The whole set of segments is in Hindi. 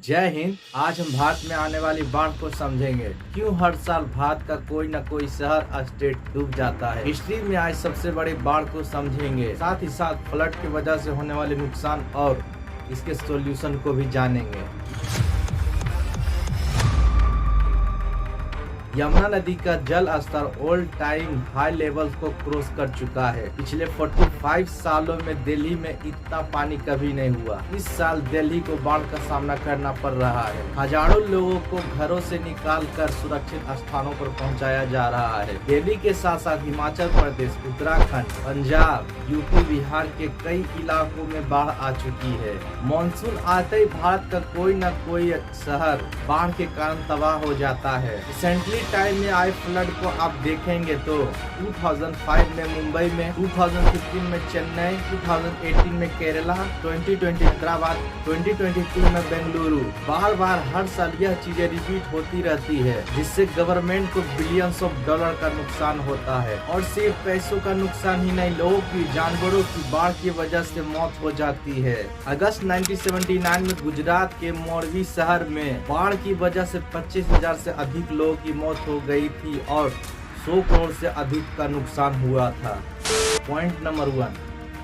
जय हिंद। आज हम भारत में आने वाली बाढ़ को समझेंगे। क्यों हर साल भारत का कोई न कोई शहर स्टेट डूब जाता है। हिस्ट्री में आज सबसे बड़ी बाढ़ को समझेंगे, साथ ही साथ फ्लड की वजह से होने वाले नुकसान और इसके सॉल्यूशन को भी जानेंगे। यमुना नदी का जल स्तर ऑल टाइम हाई लेवल को क्रॉस कर चुका है। पिछले 45 सालों में दिल्ली में इतना पानी कभी नहीं हुआ। इस साल दिल्ली को बाढ़ का सामना करना पड़ रहा है। हजारों लोगों को घरों से निकालकर सुरक्षित स्थानों पर पहुंचाया जा रहा है। दिल्ली के साथ साथ हिमाचल प्रदेश, उत्तराखंड, पंजाब, यूपी, बिहार के कई इलाकों में बाढ़ आ चुकी है। मानसून आते ही भारत का कोई न कोई शहर बाढ़ के कारण तबाह हो जाता है। रिसेंटली टाइम में आए फ्लड को आप देखेंगे तो 2005 में मुंबई में, 2015 में चेन्नई, 2018 में केरला, 2020 हैदराबाद, 2022 में बेंगलुरु। बार बार हर साल यह चीजें रिपीट होती रहती है, जिससे गवर्नमेंट को बिलियंस ऑफ डॉलर का नुकसान होता है। और सिर्फ पैसों का नुकसान ही नहीं, लोगों की, जानवरों की बाढ़ की वजह से मौत हो जाती है। अगस्त 1979 में गुजरात के मोरबी शहर में बाढ़ की वजह से 25,000 से अधिक लोगों की मौत हो गई थी और 100 करोड़ से अधिक का नुकसान हुआ था। पॉइंट नंबर 1,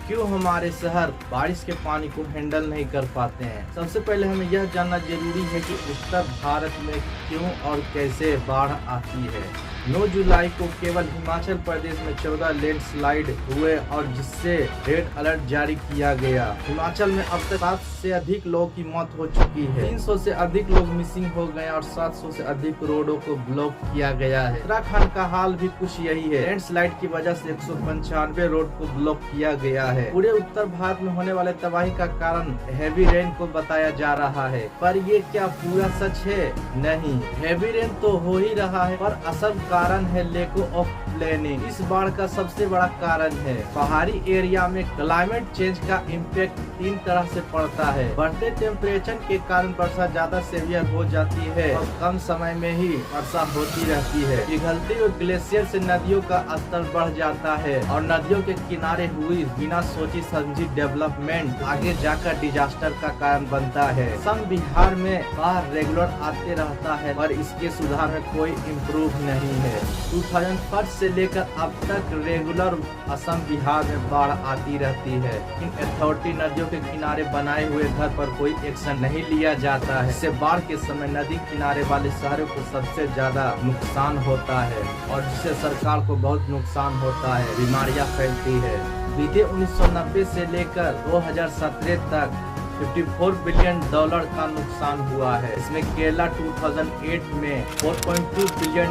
क्यों हमारे शहर बारिश के पानी को हैंडल नहीं कर पाते हैं। सबसे पहले हमें यह जानना जरूरी है कि उत्तर भारत में क्यों और कैसे बाढ़ आती है। 9 जुलाई को केवल हिमाचल प्रदेश में 14 लैंडस्लाइड हुए और जिससे रेड अलर्ट जारी किया गया। हिमाचल में अब तक 7 से अधिक लोगों की मौत हो चुकी है। 300 से अधिक लोग मिसिंग हो गए और 700 से अधिक रोडों को ब्लॉक किया गया है। उत्तराखंड का हाल भी कुछ यही है। लैंडस्लाइड की वजह से 195 रोड को ब्लॉक किया गया है। पूरे उत्तर भारत में होने वाले तबाही का कारण हेवी रेन को बताया जा रहा है, पर ये क्या पूरा सच है? नहीं, हेवी रेन तो हो ही रहा है, पर असल कारण है लेक ऑफ प्लानिंग। इस बाढ़ का सबसे बड़ा कारण है पहाड़ी एरिया में क्लाइमेट चेंज का इम्पैक्ट 3 तरह से पड़ता है। बढ़ते टेम्परेचर के कारण वर्षा ज्यादा सीवियर हो जाती है और कम समय में ही वर्षा होती रहती है। पिघलती हुई ग्लेशियर से नदियों का स्तर बढ़ जाता है और नदियों के किनारे हुई बिना सोची समझी डेवलपमेंट आगे जाकर डिजास्टर का कारण बनता है। सम बिहार में बाढ़ रेगुलर आते रहता है पर इसके सुधार में कोई इम्प्रूव नहीं है। 2001 से लेकर अब तक रेगुलर असम बिहार में बाढ़ आती रहती है। इन अथॉरिटी नदियों के किनारे बनाए हुए घर पर कोई एक्शन नहीं लिया जाता है। इससे बाढ़ के समय नदी किनारे वाले शहरों को सबसे ज्यादा नुकसान होता है और जिससे सरकार को बहुत नुकसान होता है, बीमारियां फैलती है। बीते 1990 से लेकर 2017 तक $54 बिलियन का नुकसान हुआ है। इसमें केरला 2008 में $4.2 बिलियन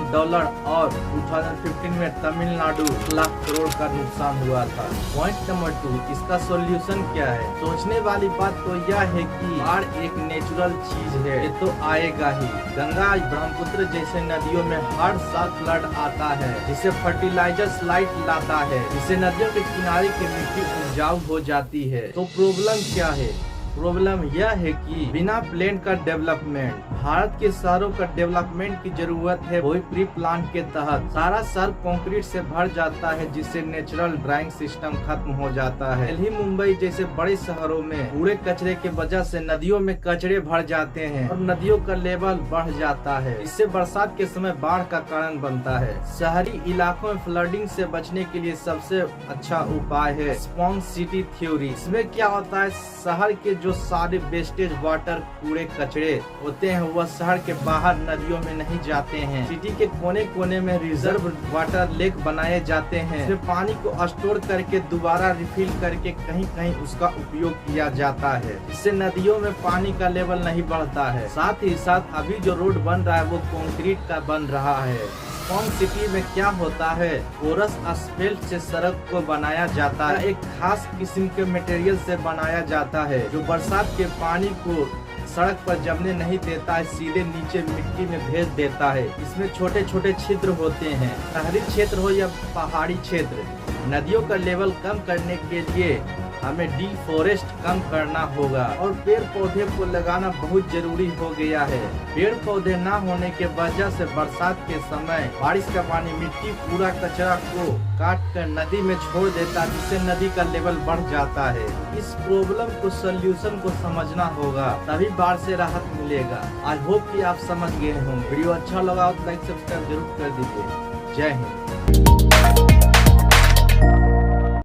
और 2015 में तमिलनाडु 1 लाख करोड़ का नुकसान हुआ था। पॉइंट नंबर 2, इसका सॉल्यूशन क्या है? सोचने वाली बात तो यह है कि बाढ़ एक नेचुरल चीज है, ये तो आएगा ही। गंगा, ब्रह्मपुत्र जैसे नदियों में हर साल फ्लड आता है, जिसे फर्टिलाइजर स्लाइड लाता है, जिससे नदियों के किनारे की मिट्टी उपजाऊ हो जाती है। तो प्रॉब्लम क्या है? प्रॉब्लम यह है कि बिना प्लान का डेवलपमेंट, भारत के शहरों का डेवलपमेंट की जरूरत है। वही प्री प्लान के तहत सारा शहर कंक्रीट से भर जाता है, जिससे नेचुरल ड्राइंग सिस्टम खत्म हो जाता है। दिल्ली, मुंबई जैसे बड़े शहरों में कूड़े कचरे के वजह से नदियों में कचरे भर जाते हैं और नदियों का लेवल बढ़ जाता है। इससे बरसात के समय बाढ़ का कारण बनता है। शहरी इलाकों में फ्लडिंग से बचने के लिए सबसे अच्छा उपाय है स्पॉन्ज सिटी थ्योरी। इसमें क्या होता है, शहर के जो सारे वेस्टेज वाटर, कूड़े कचरे होते हैं वह शहर के बाहर नदियों में नहीं जाते हैं। सिटी के कोने कोने में रिजर्व वाटर लेक बनाए जाते हैं, इसमें पानी को स्टोर करके दोबारा रिफिल करके कहीं कहीं उसका उपयोग किया जाता है। इससे नदियों में पानी का लेवल नहीं बढ़ता है। साथ ही साथ अभी जो रोड बन रहा है वो कंक्रीट का बन रहा है। स्पॉन्ज सिटी में क्या होता है, कोरस asphalt से सड़क को बनाया जाता है। एक खास किस्म के मटेरियल से बनाया जाता है जो बरसात के पानी को सड़क पर जमने नहीं देता है, सीधे नीचे मिट्टी में भेज देता है। इसमें छोटे छोटे छिद्र होते हैं। शहरी क्षेत्र हो या पहाड़ी क्षेत्र, नदियों का लेवल कम करने के लिए हमें डिफॉरेस्ट कम करना होगा और पेड़ पौधे को लगाना बहुत जरूरी हो गया है। पेड़ पौधे न होने के वजह से बरसात के समय बारिश का पानी मिट्टी पूरा कचरा को काट कर नदी में छोड़ देता, जिससे नदी का लेवल बढ़ जाता है। इस प्रॉब्लम को सोल्यूशन को समझना होगा, तभी बाढ़ से राहत मिलेगा। आई होप कि आप समझ गए हों। वीडियो अच्छा लगा तो लाइक सब्सक्राइब जरूर कर दीजिए। जय हिंद।